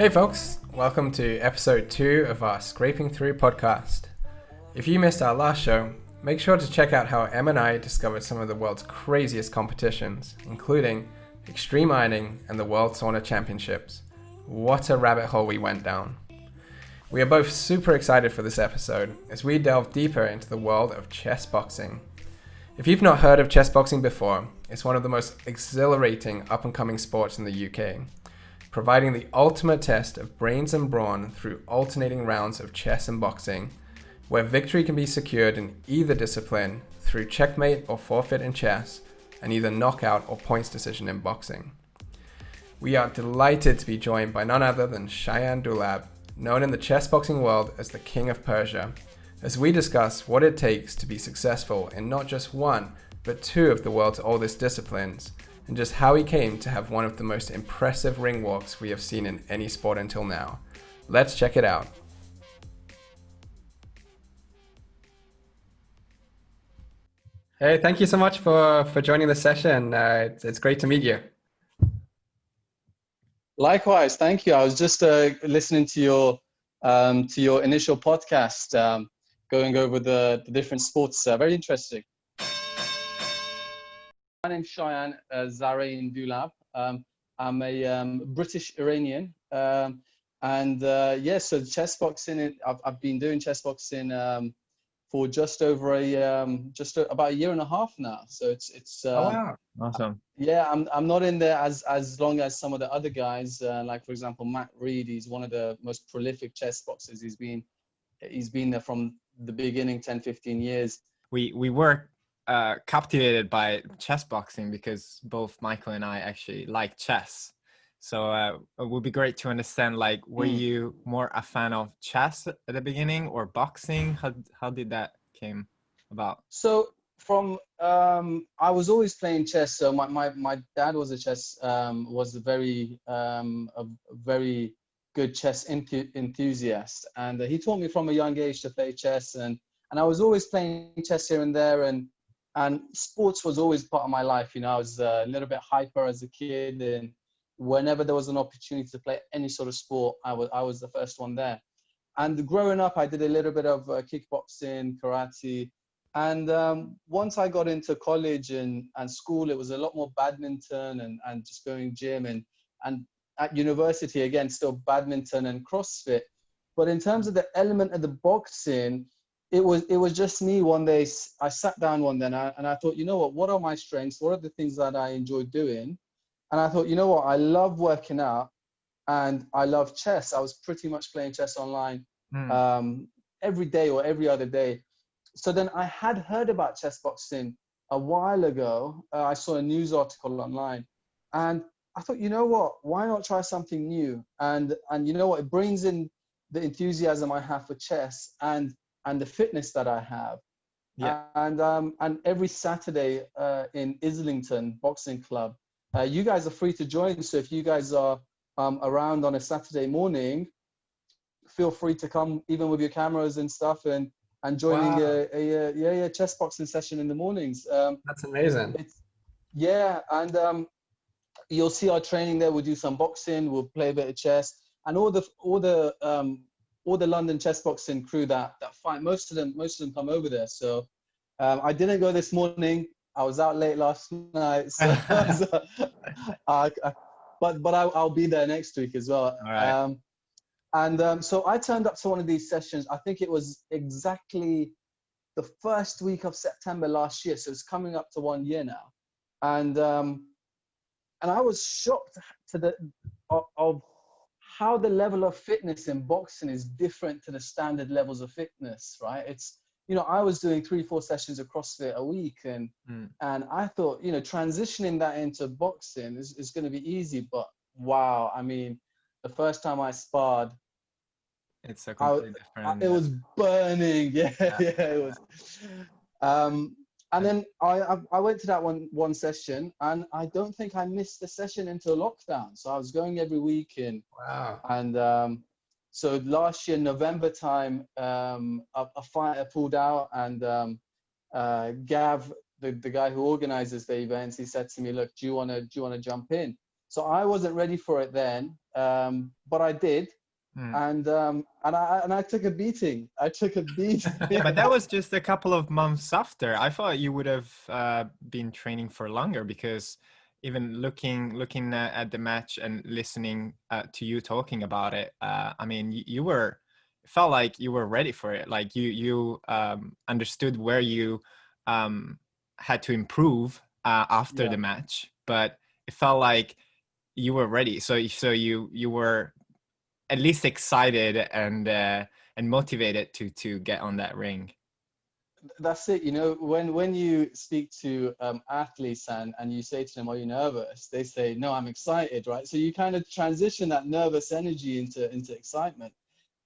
Hey folks, welcome to episode 2 of our Scraping Through podcast. If you missed our last show, make sure to check out how Em and I discovered some of the world's craziest competitions, including extreme ironing and the World Sauna Championships. What a rabbit hole we went down. We are both super excited for this episode as we delve deeper into the world of chess boxing. If you've not heard of chess boxing before, it's one of the most exhilarating up-and-coming sports in the UK, providing the ultimate test of brains and brawn through alternating rounds of chess and boxing, where victory can be secured in either discipline through checkmate or forfeit in chess, and either knockout or points decision in boxing. We are delighted to be joined by none other than Shayan, known in the chess boxing world as the King of Persia, as we discuss what it takes to be successful in not just one, but two of the world's oldest disciplines, and just how he came to have one of the most impressive ring walks we have seen in any sport until now. Let's check it out. Hey, thank you so much for joining the session. It's great to meet you. Likewise, thank you. I was just listening to your initial podcast, going over the different sports. Very interesting. My name's Shayan Zarain Dulab. I'm a British Iranian, and so chess boxing. I've been doing chess boxing for just over about a year and a half now. So it's Oh wow, awesome. Yeah, I'm not in there as long as some of the other guys. Like for example, Matt Reed. He's one of the most prolific chess boxers. He's been there from the beginning, 10, 15 years. We were captivated by chess boxing because both Michael and I actually like chess. So it would be great to understand, like, were you more a fan of chess at the beginning or boxing? How did that came about? So from I was always playing chess. So my dad was was a very good chess enthusiast, and he taught me from a young age to play chess, and I was always playing chess here and there, and sports was always part of my life. You know, I was a little bit hyper as a kid, and whenever there was an opportunity to play any sort of sport, I was the first one there. And growing up, I did a little bit of kickboxing, karate, and once I got into college and school, it was a lot more badminton and just going gym, and at university again, still badminton and CrossFit. But in terms of the element of the boxing, it was just me. One day I sat down one day and I thought, you know what are my strengths? What are the things that I enjoy doing? And I thought, you know what, I love working out and I love chess. I was pretty much playing chess online every day or every other day. So then I had heard about chess boxing a while ago. I saw a news article online and I thought, you know what, why not try something new? And you know what, it brings in the enthusiasm I have for chess and the fitness that I have. Yeah. And every Saturday in Islington Boxing Club, you guys are free to join. So if you guys are around on a Saturday morning, feel free to come, even with your cameras and stuff, and joining a chess boxing session in the mornings. That's amazing. And you'll see our training there. We'll do some boxing, we'll play a bit of chess, and all the London chess boxing crew that fight. Most of them come over there. So I didn't go this morning. I was out late last night, so but I'll be there next week as well. All right. So I turned up to one of these sessions. I think it was exactly the first week of September last year. So it's coming up to 1 year now, and I was shocked of how the level of fitness in boxing is different to the standard levels of fitness, right? It's, you know, I was doing 3-4 sessions of CrossFit a week, and I thought, you know, transitioning that into boxing is going to be easy, but wow, I mean, the first time I sparred, it's a completely different. It was burning, it was. And then I went to that one session, and I don't think I missed the session until lockdown. So I was going every week, and Wow. And so last year November time, a fighter pulled out, and Gav, the guy who organizes the events, he said to me, "Look, do you want to jump in?" So I wasn't ready for it then, but I did. And I took a beating. I took a beating. But that was just a couple of months after. I thought you would have been training for longer, because even looking at the match and listening to you talking about it, I mean, you were, it felt like you were ready for it. Like you understood where you had to improve after the match, but it felt like you were ready. So you were at least excited and motivated to get on that ring. That's it. You know, when you speak to athletes and you say to them, "Are you nervous?" They say, "No, I'm excited." Right. So you kind of transition that nervous energy into excitement.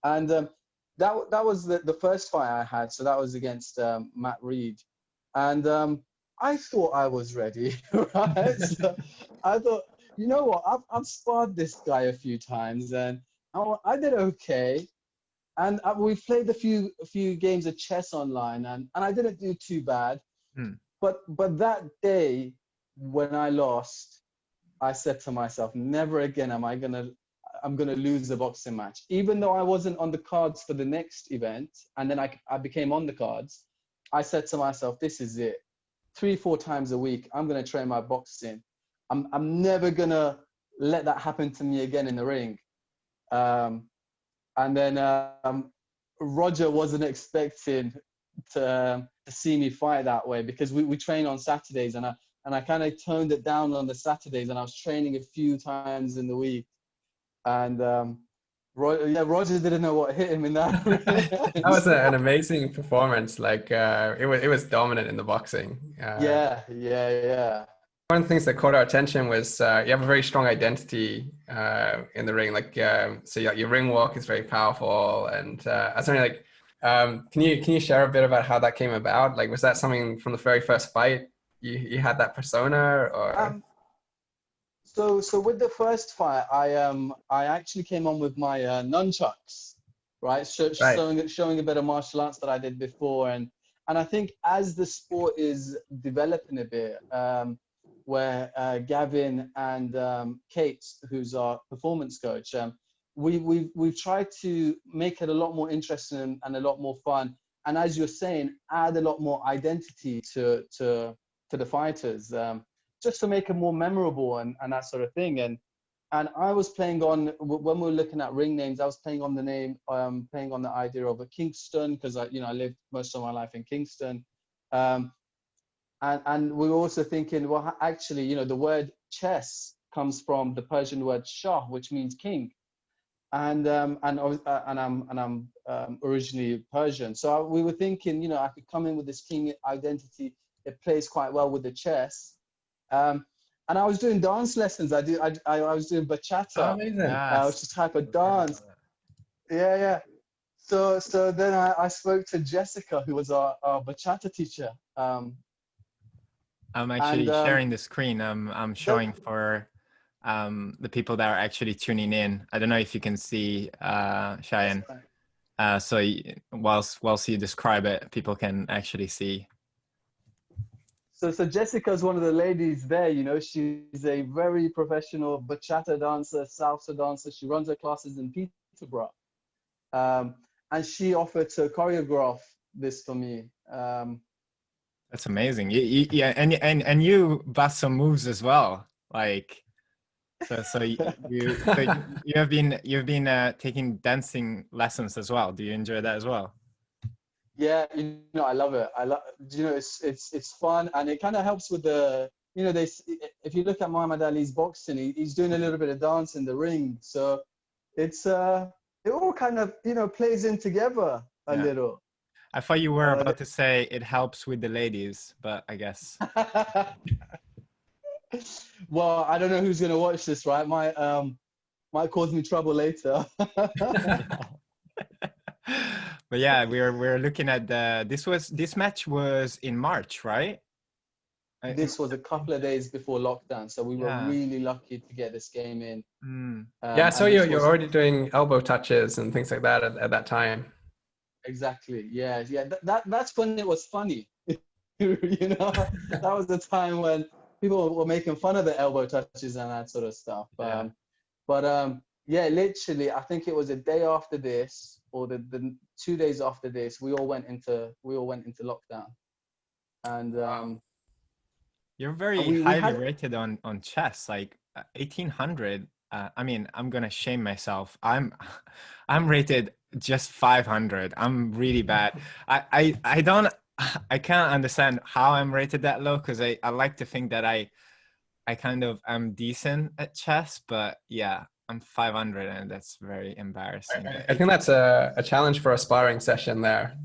And that was the first fight I had. So that was against Matt Reed, and I thought I was ready. Right. So I thought, you know what? I've sparred this guy a few times, and I did okay. And we played a few games of chess online, and I didn't do too bad. But that day when I lost, I said to myself, never again I'm gonna lose a boxing match. Even though I wasn't on the cards for the next event, and then I became on the cards, I said to myself, this is it. 3-4 times a week, I'm gonna train my boxing. I'm never gonna let that happen to me again in the ring. And then Roger wasn't expecting to see me fight that way, because we train on Saturdays, and I kind of toned it down on the Saturdays, and I was training a few times in the week. And Roger didn't know what hit him in that. That was an amazing performance. Like it was dominant in the boxing. Yeah. One of the things that caught our attention was you have a very strong identity in the ring. Like so, your ring walk is very powerful. And I was wondering, like, can you share a bit about how that came about? Like, was that something from the very first fight you had that persona, or? So with the first fight, I actually came on with my nunchucks, right? Showing a bit of martial arts that I did before, and I think as the sport is developing a bit, where Gavin and Kate, who's our performance coach, we've tried to make it a lot more interesting and a lot more fun, and as you're saying, add a lot more identity to the fighters. Just to make it more memorable and that sort of thing. And I was playing on, when we were looking at ring names, I was playing on the name, playing on the idea of a Kingston, because I lived most of my life in Kingston. And we were also thinking, well, actually, the word chess comes from the Persian word shah, which means king. And I'm originally Persian. So we were thinking, I could come in with this king identity. It plays quite well with the chess. And I was doing dance lessons. I was doing bachata, which is type of dance. Yeah. So then I spoke to Jessica, who was our bachata teacher. I'm actually sharing the screen. I'm showing for the people that are actually tuning in. I don't know if you can see Shayan. So whilst you describe it, people can actually see. So Jessica's one of the ladies there, she's a very professional bachata dancer, salsa dancer. She runs her classes in Peterborough. And she offered to choreograph this for me. That's amazing. Yeah, and you bust some moves as well. Like, so you've been taking dancing lessons as well. Do you enjoy that as well? Yeah, I love it. It's fun, and it kind of helps with the, if you look at Muhammad Ali's boxing, he's doing a little bit of dance in the ring. So it's it all kind of, plays in together a little. I thought you were about to say it helps with the ladies, but I guess. Well, I don't know who's gonna watch this, right? Might cause me trouble later. But yeah, we're looking at this match was in March, right? This was a couple of days before lockdown, so we were really lucky to get this game in. Yeah, so you're already doing elbow touches and things like that at that time. Exactly. Yeah. That's when it was funny. That was the time when people were making fun of the elbow touches and that sort of stuff. Yeah. Yeah, literally, I think it was a day after this, or the 2 days after this, we all went into lockdown, and You're very we highly had. rated on chess, like 1800. I mean, I'm gonna shame myself. I'm I'm rated just 500. I'm really bad. I don't I can't understand how I'm rated that low, because I like to think that I kind of am decent at chess, but yeah, I'm 500 and that's very embarrassing. But I think that's a challenge for a sparring session there,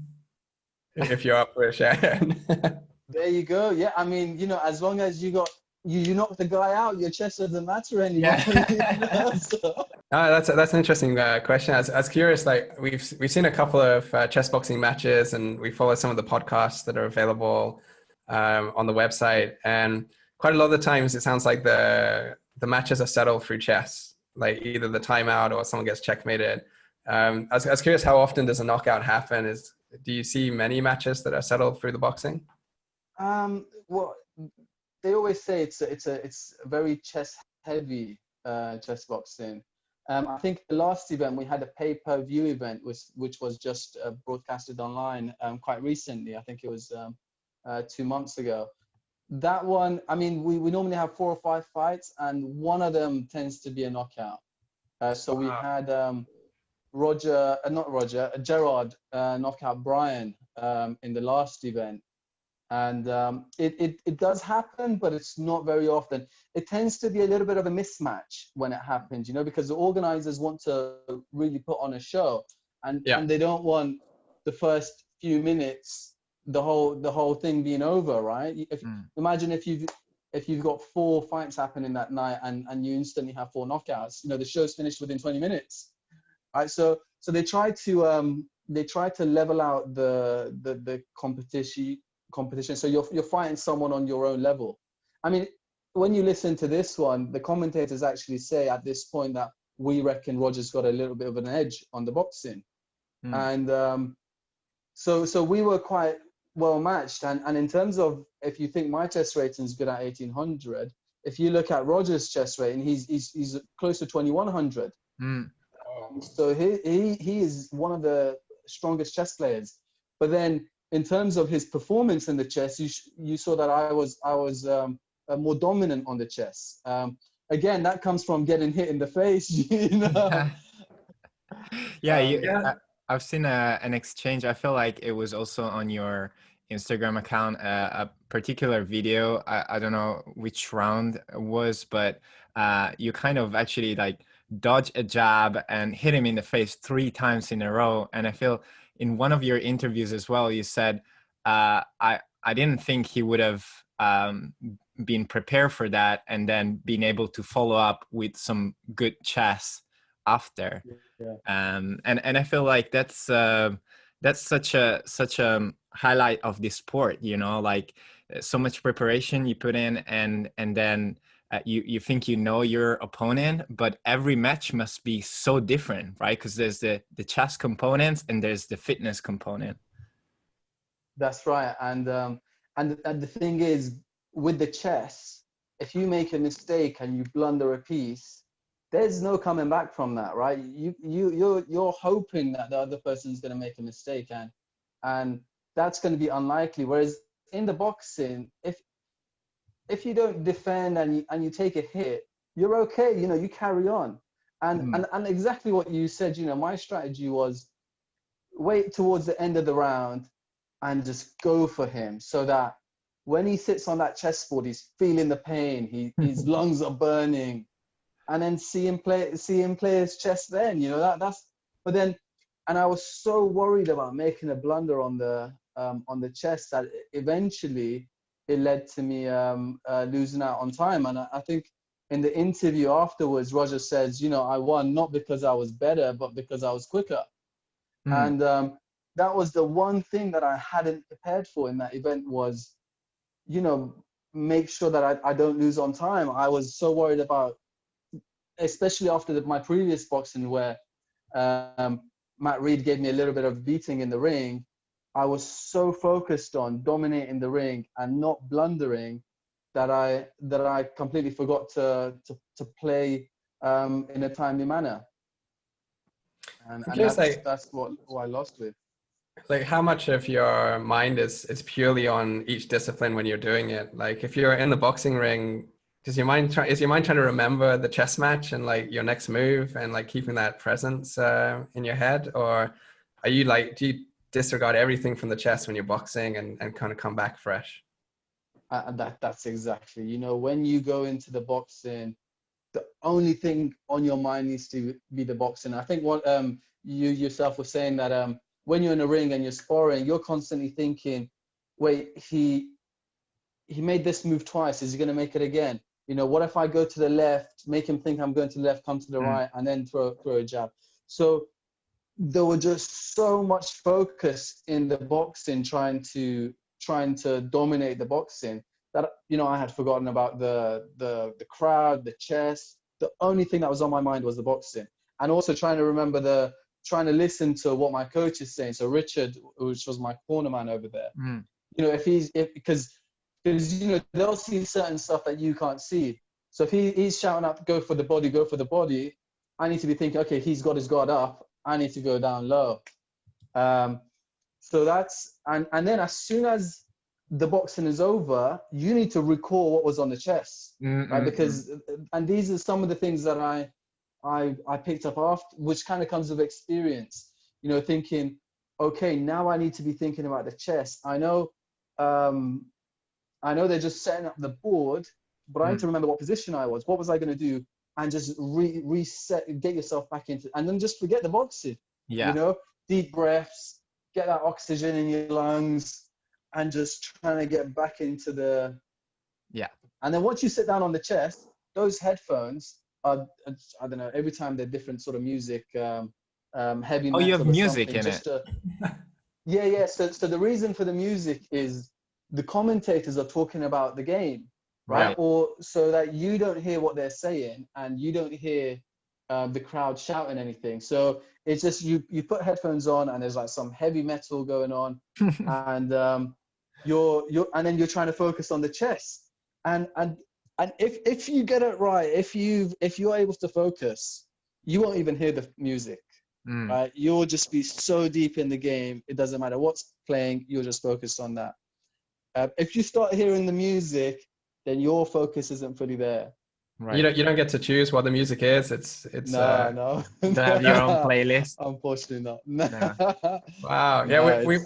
if you're up for it, Shayan. There you go. Yeah, I mean, as long as you knock the guy out, your chess doesn't matter anymore. yeah. So, That's an interesting question. I was curious. Like we've seen a couple of chess boxing matches, and we follow some of the podcasts that are available on the website. And quite a lot of the times, it sounds like the matches are settled through chess, like either the timeout or someone gets checkmated. I was curious, how often does a knockout happen? Do you see many matches that are settled through the boxing? well, they always say it's very chess heavy, chess boxing. I think the last event we had a pay-per-view event, which was just broadcasted online quite recently. I think it was 2 months ago. That one, I mean, we normally have 4 or 5 fights, and one of them tends to be a knockout. So we had Gerard knock out Brian in the last event. And it does happen, but it's not very often. It tends to be a little bit of a mismatch when it happens, because the organizers want to really put on a show, and they don't want the first few minutes, the whole thing being over, right? Imagine if you've got 4 fights happening that night, and you instantly have 4 knockouts. The show's finished within 20 minutes, right? So they try to level out the competition, so you're fighting someone on your own level. I mean, when you listen to this one, the commentators actually say at this point that we reckon Roger's got a little bit of an edge on the boxing. And so we were quite well matched, and in terms of, if you think my chess rating is good at 1800, if you look at Roger's chess rating, he's close to 2100. So he is one of the strongest chess players. But then in terms of his performance in the chess, you saw that I was more dominant on the chess. Again, that comes from getting hit in the face, Yeah, I've seen an exchange. I feel like it was also on your Instagram account, a particular video. I don't know which round it was, but you kind of actually like dodge a jab and hit him in the face 3 times in a row. And I feel in one of your interviews as well, you said, I didn't think he would have been prepared for that, and then being able to follow up with some good chess after. And I feel like that's such a highlight of this sport, like so much preparation you put in, and then you think your opponent, but every match must be so different, right? Because there's the chess components and there's the fitness component. That's right. And the thing is, with the chess, if you make a mistake and you blunder a piece, there's no coming back from that, right? You're hoping that the other person's going to make a mistake, and that's going to be unlikely. Whereas in the boxing, if you don't defend and you take a hit, you're okay. You carry on. And exactly what you said. My strategy was wait towards the end of the round and just go for him, so that when he sits on that chessboard, he's feeling the pain. His lungs are burning, and then see him play his chess. Then that's. But then, and I was so worried about making a blunder on the chess that eventually it led to me losing out on time. And I think in the interview afterwards, Roger says, I won not because I was better, but because I was quicker. And that was the one thing that I hadn't prepared for in that event was, make sure that I don't lose on time. I was so worried about, especially after my previous boxing where Matt Reed gave me a little bit of beating in the ring. I was so focused on dominating the ring and not blundering that I completely forgot to play in a timely manner, and I'm curious, that's what I lost with. like how much of your mind is purely on each discipline when you're doing it? Like if you're in the boxing ring, is your mind trying to remember the chess match and like your next move and like keeping that presence in your head, or are you like, do you disregard everything from the chess when you're boxing and kind of come back fresh? And that's exactly, you know, when you go into the boxing, the only thing on your mind needs to be the boxing. I think what you yourself were saying that when you're in a ring and you're sparring, you're constantly thinking, wait, he made this move twice. Is he going to make it again? You know, what if I go to the left, make him think I'm going to the left, come to the right, and then throw a jab? So there was just so much focus in the boxing, trying to dominate the boxing, that, you know, I had forgotten about the crowd, the chess. The only thing that was on my mind was the boxing, and also trying to remember trying to listen to what my coach is saying. So Richard, which was my corner man over there, you know, because you know, they'll see certain stuff that you can't see. So if he's shouting out, go for the body, I need to be thinking, okay, he's got his guard up, I need to go down low. So that's, and then as soon as the boxing is over, you need to recall what was on the chess, right? Because, and these are some of the things that I picked up after, which kind of comes with experience, you know, thinking, okay, now I need to be thinking about the chess. I know they're just setting up the board, but I need to remember what position I was. What was I going to do? And just reset, get yourself back into, and then just forget the boxing. Yeah. You know, deep breaths, get that oxygen in your lungs, and just trying to get back into the. Yeah. And then once you sit down on the chest, those headphones are, I don't know, every time they're different sort of music, heavy metal. Oh, you have or music something, in just it. yeah. So the reason for the music is the commentators are talking about the game, right? Or so that you don't hear what they're saying and you don't hear the crowd shouting anything. So it's just you put headphones on and there's like some heavy metal going on, and you're and then you're trying to focus on the chess. And if you get it right, if you're able to focus, you won't even hear the music. Right? You'll just be so deep in the game. It doesn't matter what's playing. You're just focused on that. If you start hearing the music, then your focus isn't fully there. Right. You don't get to choose what the music is. It's No. You don't have your own playlist. Unfortunately not. No. Wow. No, Yeah,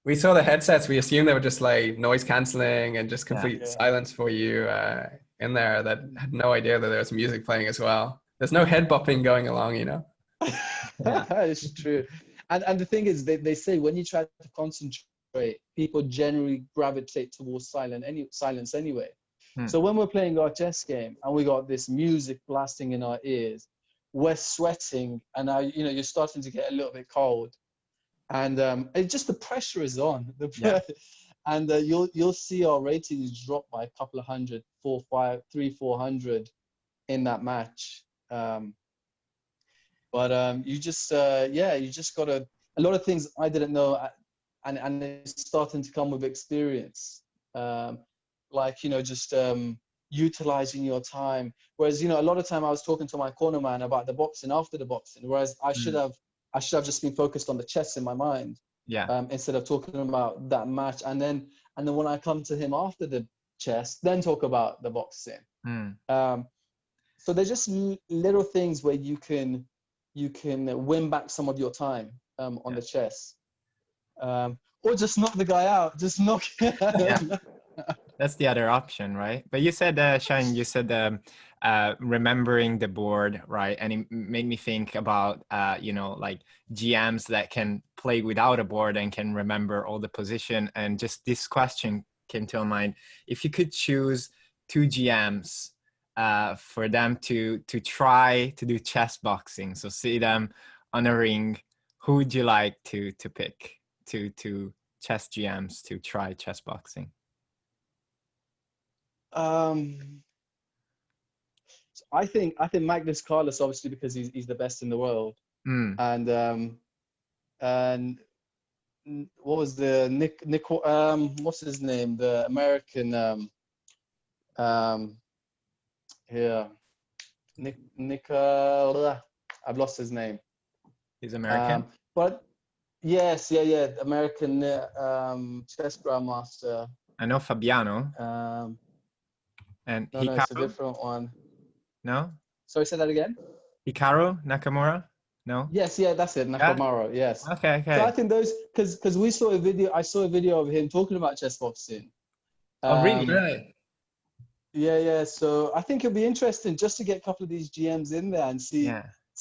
we saw the headsets. We assumed they were just like noise canceling and just complete silence for you in there. That had no idea that there was music playing as well. There's no head bopping going along, you know. It's true. And the thing is, they say when you try to concentrate, people generally gravitate towards silence anyway. So when we're playing our chess game and we got this music blasting in our ears, we're sweating, and you're starting to get a little bit cold, and it's just the pressure is on. And you'll see our ratings drop by a couple of hundred, 400 in that match. But you just gotta, a lot of things I didn't know, and it's starting to come with experience. Like, you know, just utilizing your time. Whereas, you know, a lot of time I was talking to my corner man about the boxing after the boxing, whereas I should have just been focused on the chess in my mind. Instead of talking about that match. And then when I come to him after the chess, then talk about the boxing. So there's just little things where you can win back some of your time on the chess. Or just knock the guy out. Just knock. That's the other option, right? But you said, Shayan, you said remembering the board, right? And it made me think about, you know, like GMs that can play without a board and can remember all the position. And just this question came to my mind. If you could choose 2 GMs for them to try to do chess boxing, so see them on a ring, who would you like to pick to chess GMs to try chess boxing? I think Magnus Carlos, obviously, because he's the best in the world. And what was the Nick what's his name, the American Um, here, I've lost his name. He's American. But yes, yeah, American chess grandmaster. I know Fabiano and No, it's a Hikaru. different one. No? Sorry, say that again. Hikaru Nakamura? No? Yes, yeah, that's it, Yeah? Nakamura. Yes. Okay. So I think those, because we saw a video. I saw a video of him talking about chess boxing. Oh, really? Yeah. So I think it'll be interesting just to get a couple of these GMs in there and see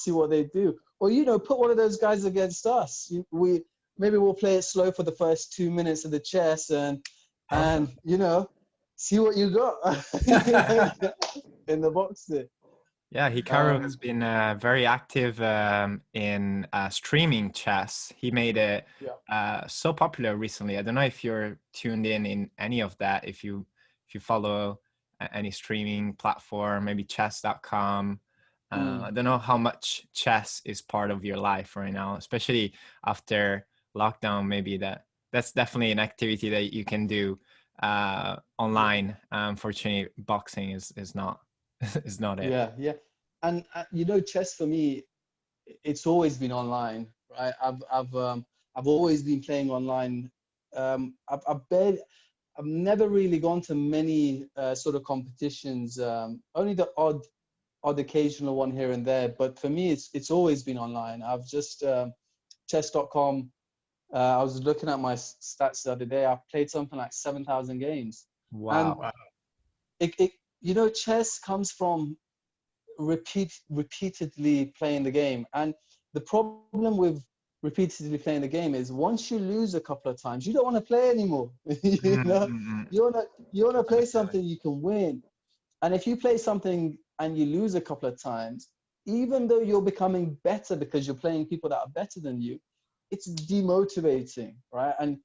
what they do. Or put one of those guys against us. Maybe we'll play it slow for the first 2 minutes of the chess and see what you got in the box there. Yeah, Hikaru has been very active in streaming chess. He made it so popular recently. I don't know if you're tuned in any of that. If you follow any streaming platform, maybe chess.com. I don't know how much chess is part of your life right now, especially after lockdown. Maybe that's definitely an activity that you can do online. Unfortunately, boxing is not is not it. Yeah. And chess for me, it's always been online, right? I've always been playing online. I've never really gone to many sort of competitions. Only the odd occasional one here and there. But for me, it's always been online. I've just chess.com. I was looking at my stats the other day. I played something like 7,000 games. Wow. And chess comes from repeatedly playing the game. And the problem with repeatedly playing the game is once you lose a couple of times, you don't want to play anymore. You want to play something you can win. And if you play something and you lose a couple of times, even though you're becoming better because you're playing people that are better than you, it's demotivating, right? And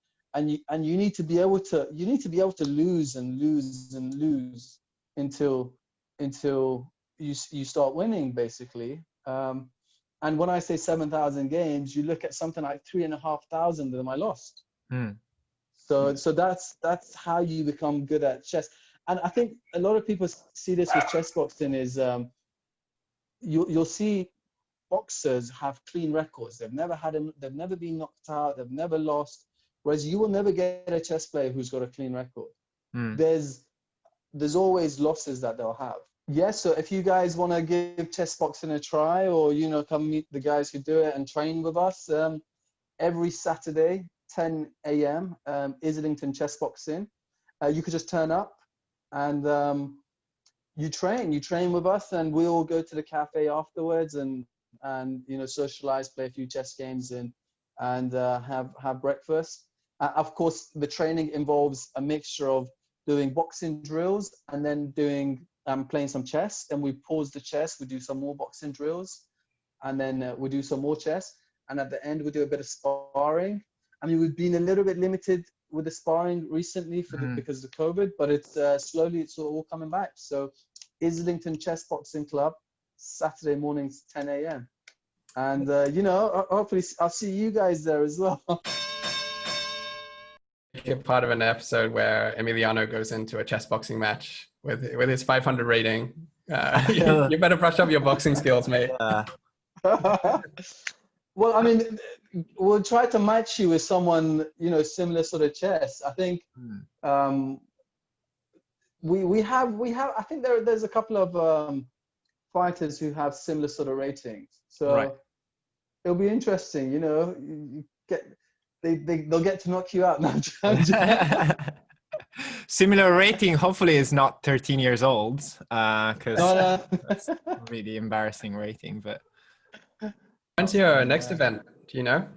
you need to be able to lose and lose and lose until you start winning, basically. And when I say 7,000 games, you look at something like 3,500 of them I lost. So that's how you become good at chess. And I think a lot of people see this with chess boxing is you'll see boxers have clean records. They've never been knocked out. They've never lost. Whereas you will never get a chess player who's got a clean record. There's always losses that they'll have. Yes, so if you guys want to give chess boxing a try, or come meet the guys who do it and train with us, every Saturday, 10 a.m. Islington Chess Boxing. You could just turn up and you train with us, and we all go to the cafe afterwards and socialize, play a few chess games, and have breakfast. Of course, the training involves a mixture of doing boxing drills and then doing playing some chess. Then we pause the chess, we do some more boxing drills, and then we do some more chess. And at the end, we do a bit of sparring. I mean, we've been a little bit limited with the sparring recently because of COVID, but it's slowly it's all coming back. So Islington Chess Boxing Club, Saturday mornings, 10 a.m. And hopefully I'll see you guys there as well. Part of an episode where Emiliano goes into a chess boxing match with his 500 rating. You better brush up your boxing skills, mate. Well, I mean, we'll try to match you with someone, similar sort of chess. I think we have. I think there's a couple of fighters who have similar sort of ratings. So it'll be interesting. They'll get to knock you out now. Similar rating, hopefully, is not 13 years old, because that's really embarrassing rating. But when's your next event? Do you know?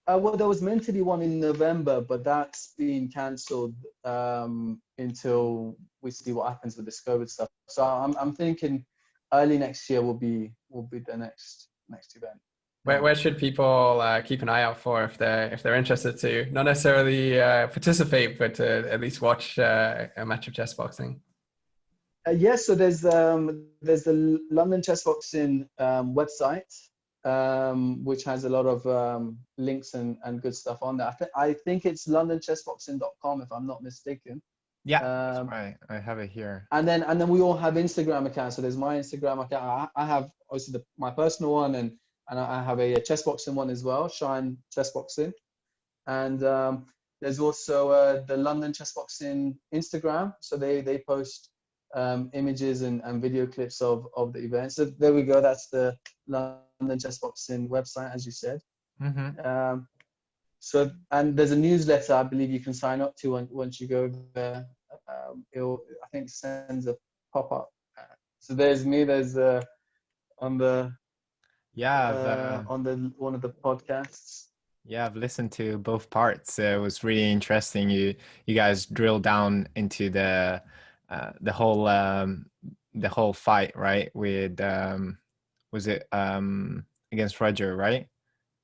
Well, there was meant to be one in November, but that's been cancelled until we see what happens with this COVID stuff. So I'm thinking early next year will be the next event. Where should people keep an eye out for if they're interested to not necessarily participate, but to at least watch a match of chess boxing? Yes, so there's the London Chess Boxing website, which has a lot of links and good stuff on there. I think it's londonchessboxing.com if I'm not mistaken. Yeah, that's right. I have it here. And then we all have Instagram accounts. So there's my Instagram account. I have obviously my personal one, and I have a Chessboxing one as well, Shayan Chessboxing. And there's also the London Chessboxing Instagram. So they post images and video clips of the event. So there we go. That's the London Chessboxing website, as you said. So, and there's a newsletter I believe you can sign up to once you go there. I think sends a pop-up. So there's me. There's on the on the one of the podcasts. Yeah, I've listened to both parts. It was really interesting. You guys drill down into the whole fight, right? With was it against Roger, right?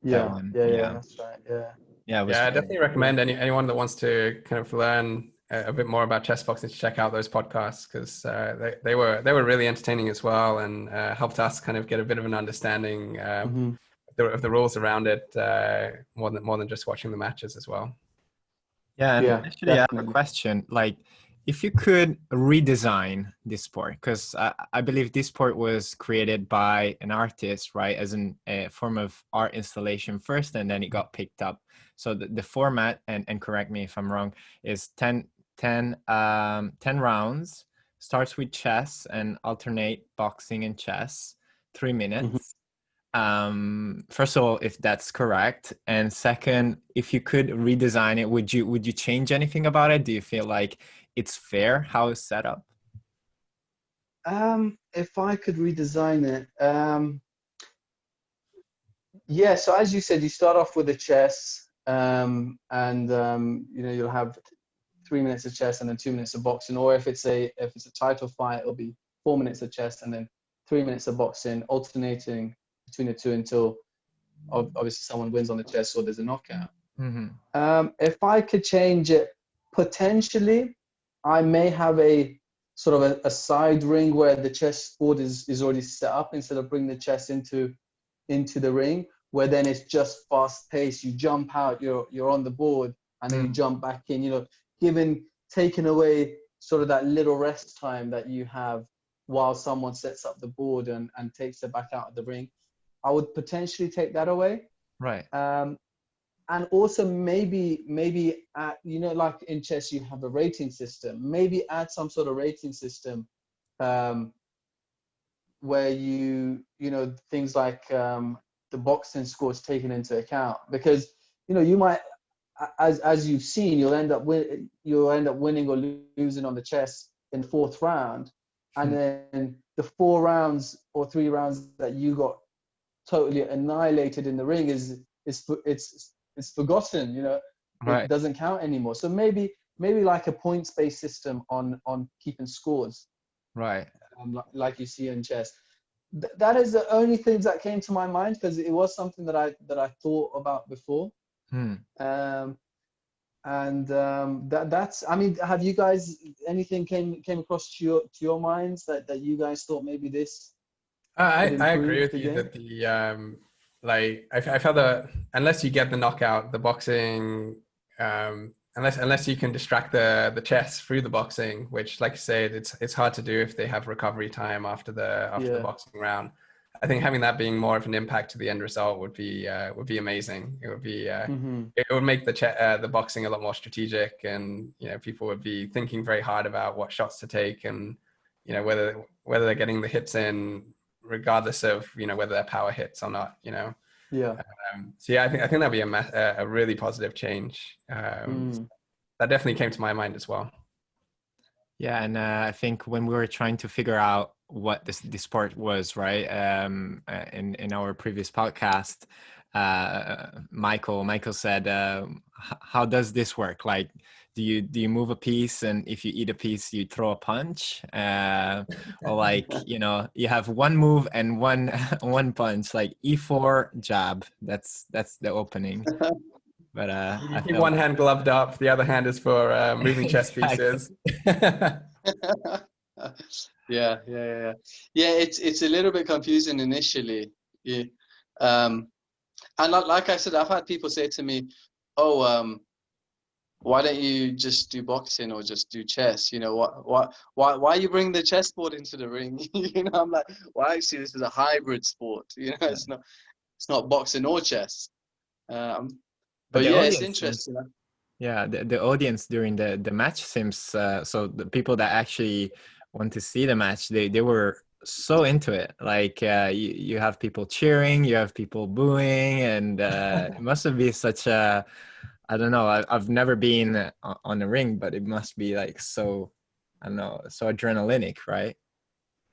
That Yeah, one. yeah, that's right. Yeah. Yeah, it was Yeah, I really definitely recommend anyone that wants to kind of learn a bit more about Chessboxing to check out those podcasts, because they were really entertaining as well, and helped us kind of get a bit of an understanding of the rules around it, more than just watching the matches as well. Yeah, and Yeah, actually, I have a definitely. question. Like, if you could redesign this sport, because I believe this sport was created by an artist, right, as a form of art installation first, and then it got picked up. So the format, and correct me if I'm wrong, is 10 rounds, starts with chess and alternate boxing and chess, 3 minutes. First of all, if that's correct, and second, if you could redesign it, would you change anything about it? Do you feel like it's fair how it's set up? If I could redesign it, yeah. So as you said, you start off with a chess, and you'll have 3 minutes of chess and then 2 minutes of boxing. Or if it's a title fight, it'll be 4 minutes of chess and then 3 minutes of boxing, alternating between the two until obviously someone wins on the chess or there's a knockout. If I could change it, potentially, I may have a sort of a side ring where the chessboard is already set up, instead of bringing the chess into the ring, where then it's just fast paced. You jump out, you're on the board, and then you jump back in. Taking away sort of that little rest time that you have while someone sets up the board and takes it back out of the ring. I would potentially take that away. Right. And also maybe like in chess, you have a rating system. Maybe add some sort of rating system where things like the boxing scores taken into account, because you might, as you've seen, you'll end up winning or losing on the chess in the fourth round, and then the 4 rounds or 3 rounds that you got totally annihilated in the ring it's forgotten. Right. It doesn't count anymore. So maybe like a points-based system on keeping scores, right, like you see in chess. That is the only things that came to my mind, because it was something that I thought about before. That's, I mean, have you guys, anything came across to your minds that you guys thought maybe this I could improve agree with the you game? that the like I felt that unless you get the knockout, the boxing, unless you can distract the chess through the boxing, which, like you said, it's hard to do if they have recovery time after the boxing round. I think having that being more of an impact to the end result would be amazing. It would be it would make the boxing a lot more strategic, and people would be thinking very hard about what shots to take, and whether they're getting the hits in, regardless of whether they're power hits or not. So yeah, I think that'd be a really positive change. That definitely came to my mind as well. Yeah, and I think when we were trying to figure out what this sport was, right, in our previous podcast, Michael said, how does this work? Like, do you move a piece, and if you eat a piece, you throw a punch, or like you have one move and one one punch, like E4 jab. That's the opening. But You keep one hand gloved up, the other hand is for moving chess pieces. Yeah. It's a little bit confusing initially. Yeah. And like I said, I've had people say to me, "Oh, why don't you just do boxing or just do chess? You know, why you bring the chessboard into the ring? You know, I'm like, well, actually, this is a hybrid sport. You know, Yeah. it's not boxing or chess. But But the yeah, it's audience seems, interesting. yeah, the audience during the match seems so the people that actually want to see the match, they were so into it. Like you have people cheering, you have people booing, and it must have been such a, I don't know, I've never been on the ring, but it must be like so, I don't know, so adrenalinic, right?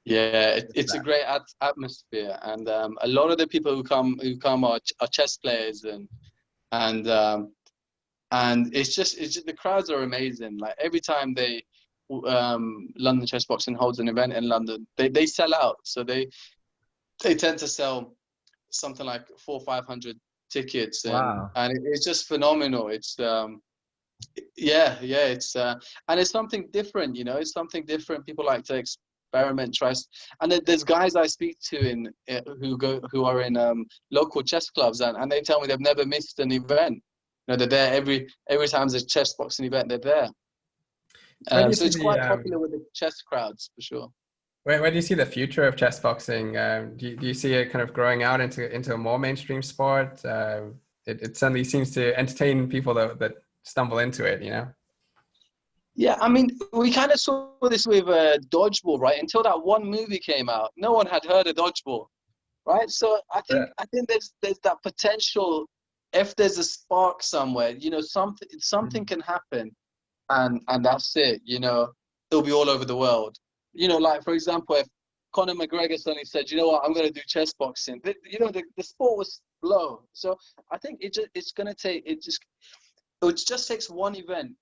Yeah, Just it's a that. great atmosphere, and a lot of the people who come are chess players, and and it's just the crowds are amazing. Like every time London Chess Boxing holds an event in London, they sell out. So they tend to sell something like 400-500 tickets, Wow. and it's just phenomenal. It's yeah, it's and it's something different, you know. It's something different. People like to experiment, try, and there's guys I speak to who are in local chess clubs, and they tell me they've never missed an event. You know, they're there every time there's a chess boxing event, they're there. Where do you So see it's the quite popular with the chess crowds for sure. where do you see the future of chess boxing? Do you see it kind of growing out into a more mainstream sport? It certainly seems to entertain people that stumble into it, you know? Yeah, I mean, we kind of saw this with dodgeball, right? Until that one movie came out, no one had heard of dodgeball, right? So Yeah. I think there's that potential. If there's a spark somewhere, you know, something can happen, and that's it. You know, it'll be all over the world. You know, like for example, if Conor McGregor suddenly said, you know what, I'm going to do chess boxing, you know, the sport was blown. So I think it's going to take it just takes one event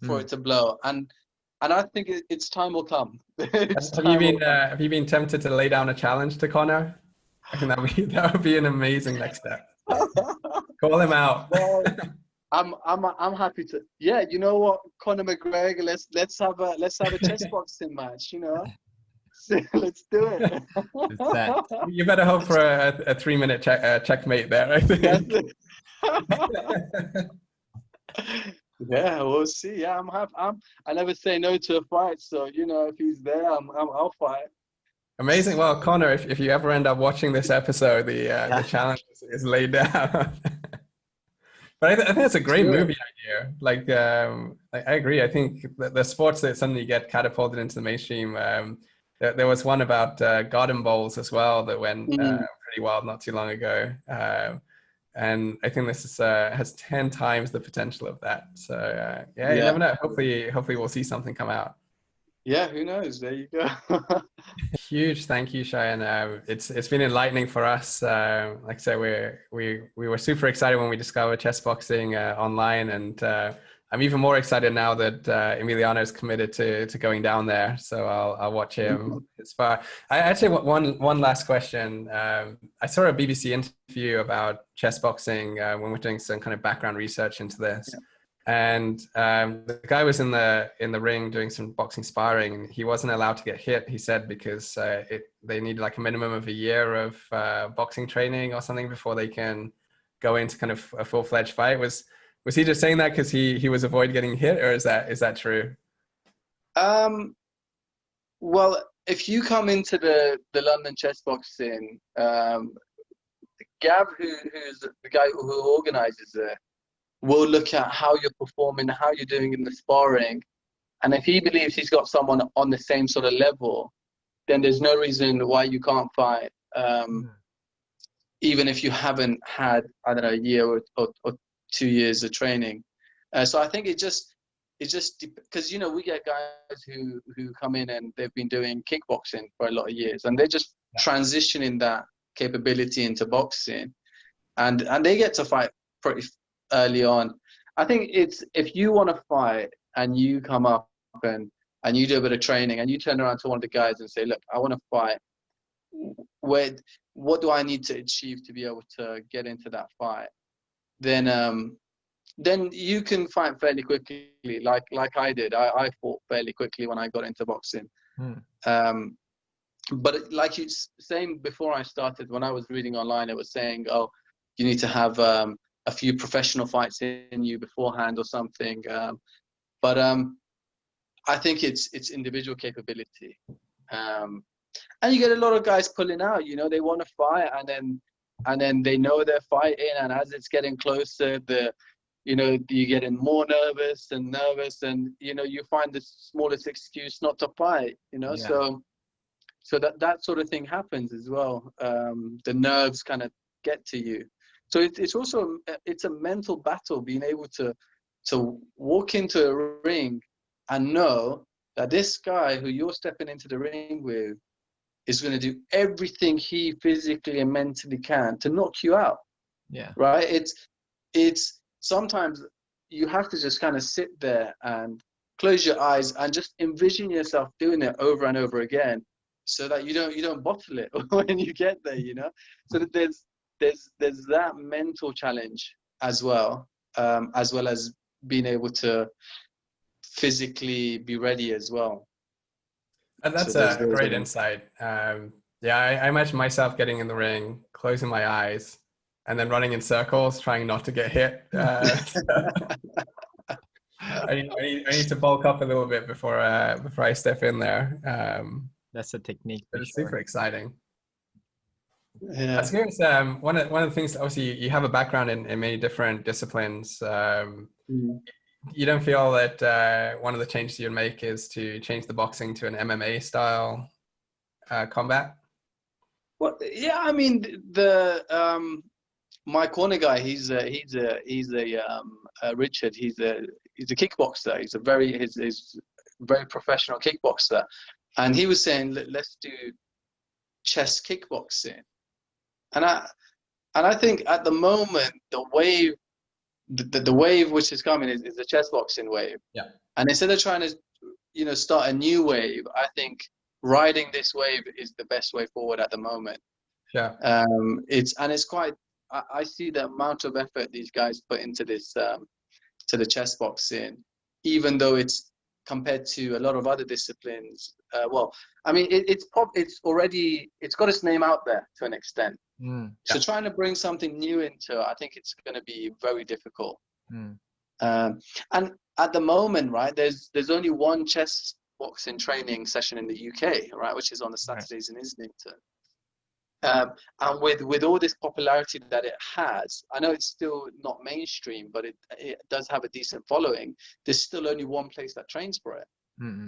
for Mm. it to blow, and I think its time will come. Its time will come. Have you been tempted to lay down a challenge to Connor? I think that would be an amazing next step. Call him out. Well, I'm happy to. Yeah, you know what, Conor McGregor, let's have a chess boxing match. You know, let's do it. It's that. You better hope for a 3 minute checkmate there, I That's think. it. Yeah, we'll see. Yeah, I'm happy. I never say no to a fight, so you know, if he's there, I'll fight. Amazing. Well, Connor, if you ever end up watching this episode, the Yeah. challenge is laid down. But I think it's a Let's great do it. movie idea. Like, I agree. I think the sports that suddenly get catapulted into the mainstream. There was one about garden bowls as well that went Mm, pretty wild not too long ago. And I think this has 10 times the potential of that. So yeah, you yeah, never know. Hopefully we'll see something come out. yeah. Who knows? There you go. Huge thank you, Shayan. It's been enlightening for us. Like I said, we were super excited when we discovered chess boxing online, and I'm even more excited now that Emiliano is committed to going down there. So I'll watch him aspire. I actually one last question. I saw a BBC interview about chess boxing when we're doing some kind of background research into this. And the guy was in the ring doing some boxing sparring, and he wasn't allowed to get hit. He said because they need like a minimum of a year of boxing training or something before they can go into kind of a full-fledged fight. Was he just saying that because he was avoid getting hit, or is that true? Well, if you come into the London chess boxing, Gav, who's the guy who organizes it, will look at how you're performing, how you're doing in the sparring, and if he believes he's got someone on the same sort of level, then there's no reason why you can't fight, even if you haven't had, I don't know, a year or 2 years of training. So I think it just because you know we get guys who come in and they've been doing kickboxing for a lot of years, and they're just transitioning that capability into boxing, and they get to fight pretty early on. I think it's if you want to fight and you come up and you do a bit of training and you turn around to one of the guys and say, look, I want to fight. Where what do I need to achieve to be able to get into that fight? Then you can fight fairly quickly, like I did. I fought fairly quickly when I got into boxing. But like you saying before I started, when I was reading online, it was saying, oh, you need to have a few professional fights in you beforehand or something. But I think it's individual capability. And you get a lot of guys pulling out, you know, they want to fight, and then they know they're fighting, and as it's getting closer, you know, you're getting more nervous, and you know, you find the smallest excuse not to fight, you know. Yeah. So that sort of thing happens as well. The nerves kind of get to you. So it's also it's a mental battle, being able to walk into a ring and know that this guy who you're stepping into the ring with is going to do everything he physically and mentally can to knock you out. Yeah. Right? It's sometimes you have to just kind of sit there and close your eyes and just envision yourself doing it over and over again, so that you don't bottle it when you get there, you know. So that there's that mental challenge as well as being able to physically be ready as well. And that's So there's a those great elements. insight. Yeah, I imagine myself getting in the ring, closing my eyes, and then running in circles, trying not to get hit. I need to bulk up a little bit before I step in there. That's a technique But for it's sure. super exciting. I Yeah. was curious, one of the things, obviously, you have a background in many different disciplines. You don't feel that one of the changes you'd make is to change the boxing to an MMA style combat? Well, yeah, I mean, my corner guy, he's Richard. He's a kickboxer. He's very professional kickboxer, and he was saying, let's do chess kickboxing. And I think at the moment the wave, the wave which is coming is the chess boxing wave. Yeah. And instead of trying to, you know, start a new wave, I think riding this wave is the best way forward at the moment. Yeah. It's quite. I see the amount of effort these guys put into this, to the chess boxing, even though it's compared to a lot of other disciplines. Well, I mean, it's got its name out there to an extent. So trying to bring something new into it, I think it's going to be very difficult. And at the moment, right, there's only one chess boxing training session in the UK, right, which is on the Saturdays in Islington. And with all this popularity that it has, I know it's still not mainstream, but it does have a decent following. There's still only one place that trains for it.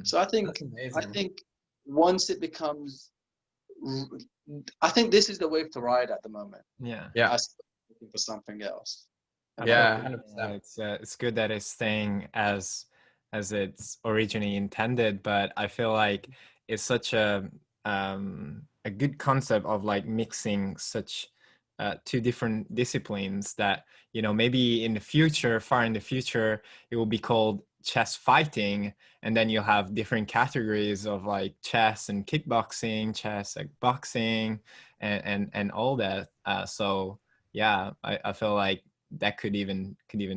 So I think once it becomes, I think this is the wave to ride at the moment. Yeah. As looking for something else. Yeah, 100%. It's good that it's staying as it's originally intended, but I feel like it's such a good concept of like mixing such two different disciplines that, you know, maybe in the future, far in the future, it will be called chess fighting, and then you'll have different categories of like chess and kickboxing, chess like boxing, and all that. So yeah, I feel like that could even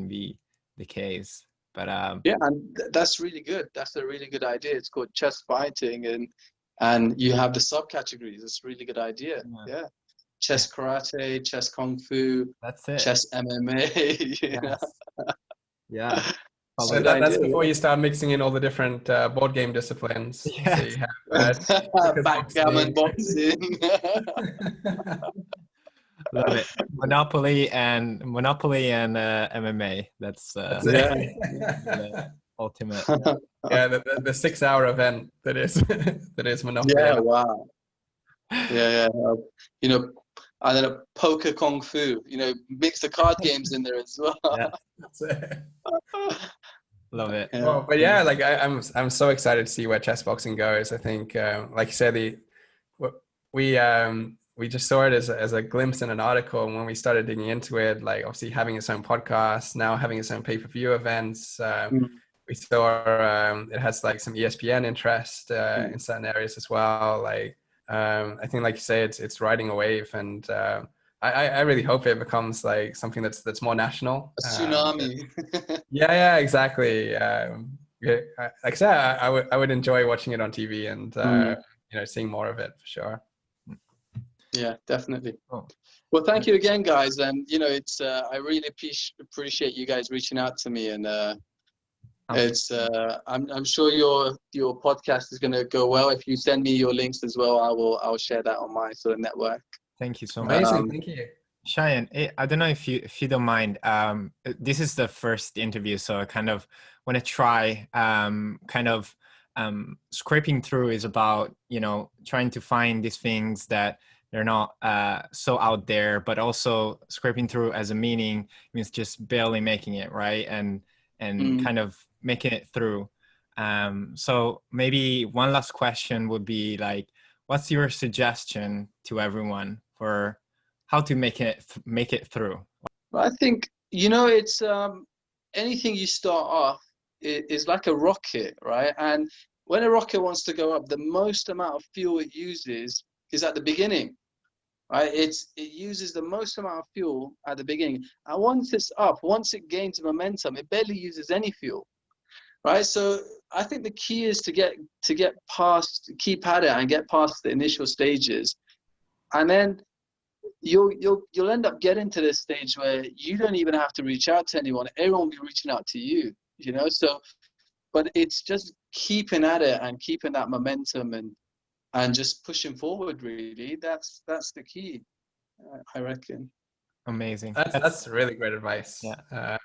be the case. But yeah, and that's really good. That's a really good idea. It's called chess fighting, and you have the subcategories. It's a really good idea. Yeah. Chess karate, chess kung fu, that's it. Chess MMA. Yeah. So that's before you start mixing in all the different board game disciplines. Yeah. So you have backgammon boxing. Love it. Monopoly and MMA. That's the ultimate. Yeah, the 6-hour event that is Monopoly. Yeah, wow. Yeah. You know, and then a poker kung fu. You know, mix the card games in there as well. Yeah, that's it. Love it. Yeah. Well, but yeah, like I'm so excited to see where chess boxing goes. I think, like you said, we just saw it as a glimpse in an article, and when we started digging into it, like obviously having its own podcast, now having its own pay-per-view events, we saw it has like some ESPN interest in certain areas as well. Like I think, like you say, it's riding a wave, and I really hope it becomes like something that's more national. A tsunami. Yeah, exactly. Like I said, I would enjoy watching it on TV and you know, seeing more of it for sure. Yeah, definitely. Oh. Well, thank you again, guys. And it's I really appreciate you guys reaching out to me. And it's I'm sure your podcast is going to go well. If you send me your links as well, I'll share that on my sort of network. Thank you so much. Amazing. Thank you. Shayan, I don't know if you don't mind. This is the first interview, so I kind of want to try scraping through is about trying to find these things that they're not so out there, but also scraping through as a meaning means just barely making it, right? And kind of making it through. So maybe one last question would be like, what's your suggestion to everyone for how to make it through? Well, I think it's anything you start off is like a rocket, right? And when a rocket wants to go up, the most amount of fuel it uses is at the beginning, right? It uses the most amount of fuel at the beginning, and once it's up, once it gains momentum, it barely uses any fuel, right? So I think the key is to get past, keep at it, and get past the initial stages, and then you'll end up getting to this stage where you don't even have to reach out to anyone. Everyone will be reaching out to you, So, but it's just keeping at it and keeping that momentum and just pushing forward. Really, that's the key, I reckon. Amazing. That's really great advice. Yeah.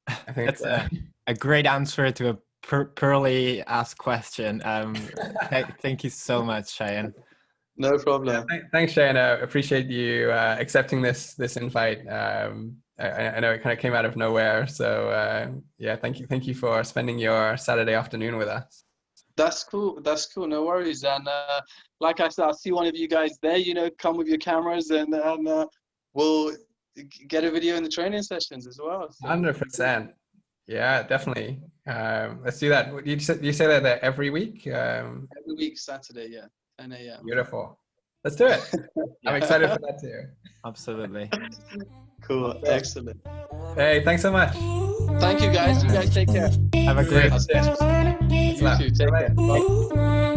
I think that's a great answer to a poorly asked question. Thank you so much, Shayan. No problem. Thanks, Shayan. I appreciate you accepting this invite. I know it kind of came out of nowhere, so yeah, thank you for spending your Saturday afternoon with us. That's cool. No worries. And like I said, I'll see one of you guys there. Come with your cameras, and we'll get a video in the training sessions as well. 100%. Yeah, definitely. Let's do that. You say that every week? Every week, Saturday, yeah. 10 a.m. Beautiful. Let's do it. I'm excited for that too. Absolutely. Cool. Excellent. Hey, thanks so much. Thank you, guys. You guys take care. Have a great day. You too. Take care. Bye.